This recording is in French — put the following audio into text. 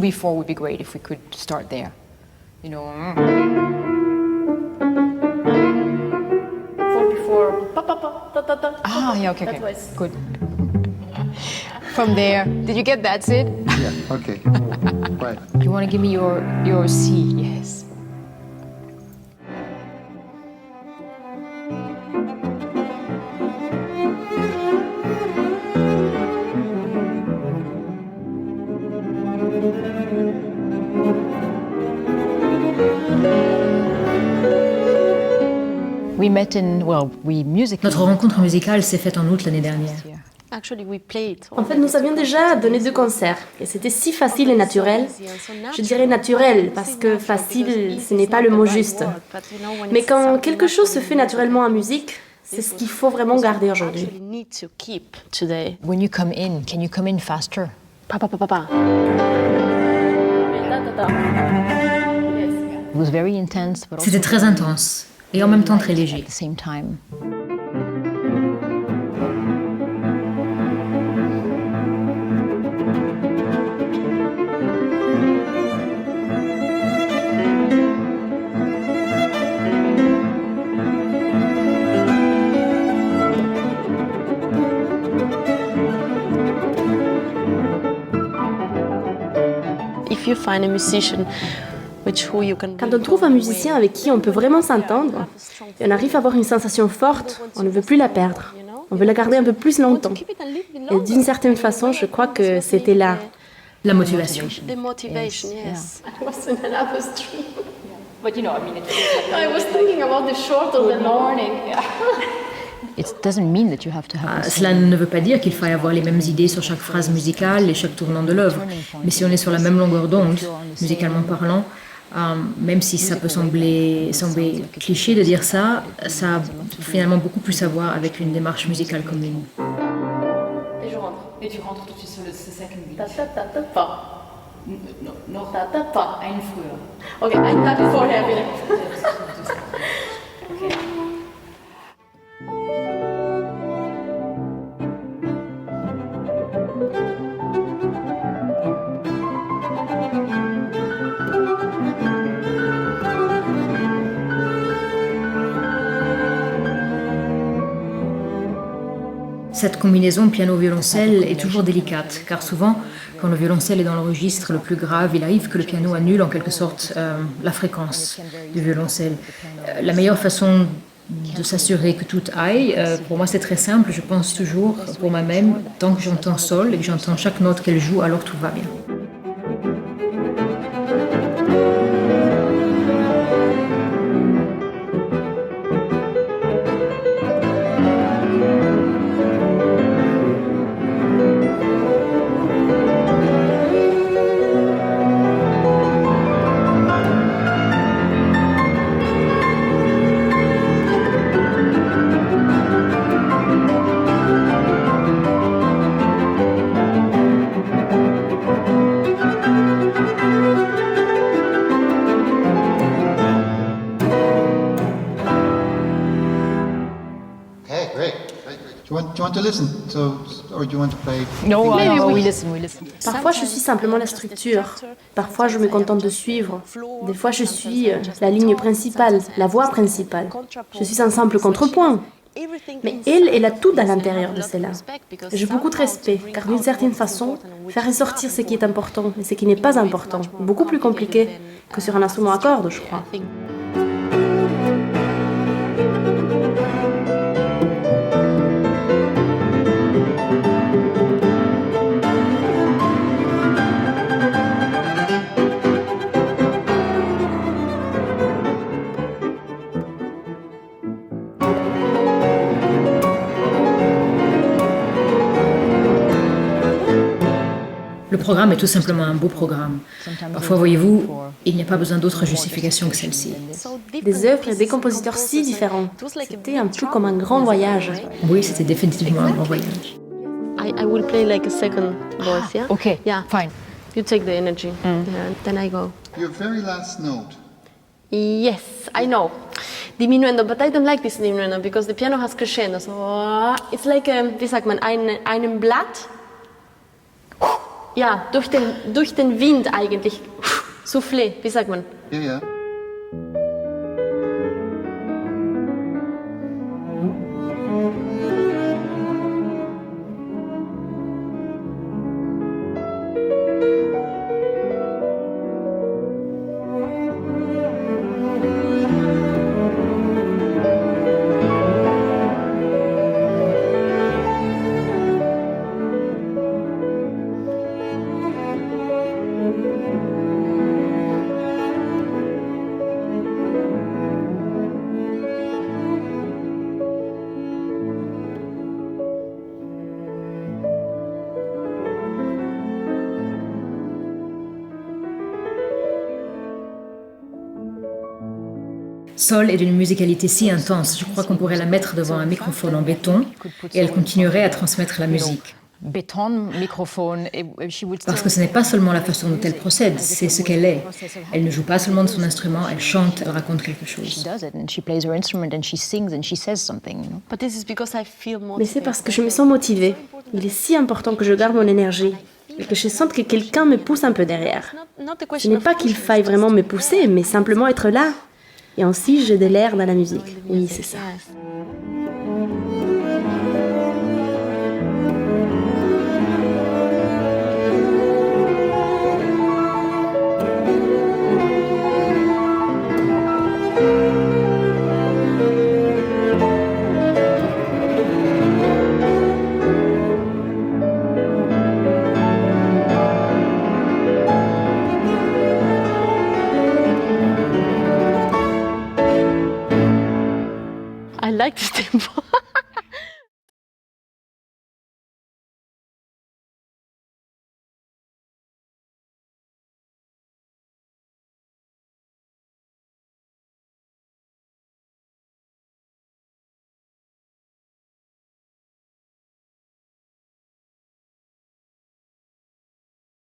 before would be great if we could start there. You know. 4 before. Pa, pa, pa, ta, ta, ta, Ah, yeah, okay, that okay. was. Good. From there, did you get that, Sid? Yeah, okay. Right. You want to give me your C? Yes. We met in, well, we musically. Notre rencontre musicale s'est faite en août l'année dernière. Actually, we played. En fait, nous avions déjà donné 2 concerts et c'était si facile et naturel. Je dirais naturel parce que facile, ce n'est pas le mot juste. Mais quand quelque chose se fait naturellement en musique, c'est ce qu'il faut vraiment garder aujourd'hui. When you come in, can you come in faster? Pa, pa, pa, pa, pa. It was very intense, but also C'était très intense et en même temps très léger. at the same time. If you find a musician with who you can. Quand on trouve un musicien avec qui on peut vraiment s'entendre, et on arrive à avoir une sensation forte, on ne veut plus la perdre. On veut la garder un peu plus longtemps. Et d'une certaine façon, je crois que c'était là. La motivation. The motivation, yes. I was in another stream. But you know, I mean, I was thinking about the short of the morning. it doesn't mean that you have to have. Cela ne veut pas dire qu'il faille avoir les mêmes idées sur chaque phrase musicale et chaque tournant de l'œuvre. Mais si on est sur la même longueur d'onde, musicalement parlant, même si ça peut sembler cliché de dire ça, ça a finalement beaucoup plus à voir avec une démarche musicale commune. Et je rentre. Et tu rentres tout de suite sur le second beat. Ta ta ta ta pa. Non, Ta ta pa. ein früher. Okay, I tap vorher wieder. Cette combinaison piano-violoncelle est toujours délicate, car souvent, quand le violoncelle est dans le registre le plus grave, il arrive que le piano annule en quelque sorte la fréquence du violoncelle. La meilleure façon de s'assurer que tout aille, pour moi c'est très simple, je pense toujours pour moi-même, tant que j'entends sol et que j'entends chaque note qu'elle joue, alors tout va bien. Okay, great. Do you want to listen? Or do you want to play? No, oui. we listen. Parfois, je suis simplement la structure. Parfois, je me contente de suivre. Des fois, je suis la ligne principale, la voix principale. Je suis un simple contrepoint. Mais elle a tout à l'intérieur de celle-là. J'ai beaucoup de respect, car d'une certaine façon, faire ressortir ce qui est important et ce qui n'est pas important, est beaucoup plus compliqué que sur un instrument à cordes, je crois. Le programme est tout simplement un beau programme. Parfois, voyez-vous, il n'y a pas besoin d'autre justification que celle-ci. Des œuvres et des compositeurs si différents. C'était un peu comme un grand voyage. Oui, c'était définitivement un grand voyage. I will play like a second voice, yeah? Okay, Yeah. fine. You take the energy, then I go. Your very last note. Yes, I know. Diminuendo, but I don't like this diminuendo because the piano has crescendo. So it's like, wie sagt man, einem Blatt. ja, durch den Wind eigentlich. Souffler, wie sagt man? Yeah, yeah. Sol est d'une musicalité si intense, je crois qu'on pourrait la mettre devant un microphone en béton et elle continuerait à transmettre la musique. Béton, microphone, Parce que ce n'est pas seulement la façon dont elle procède, c'est ce qu'elle est. Elle ne joue pas seulement de son instrument, elle chante, elle raconte quelque chose. Mais c'est parce que je me sens motivée. Il est si important que je garde mon énergie et que je sente que quelqu'un me pousse un peu derrière. Ce n'est pas qu'il faille vraiment me pousser, mais simplement être là. Et ainsi, j'ai de l'air dans la musique. Oui, c'est ça. I like this tempo.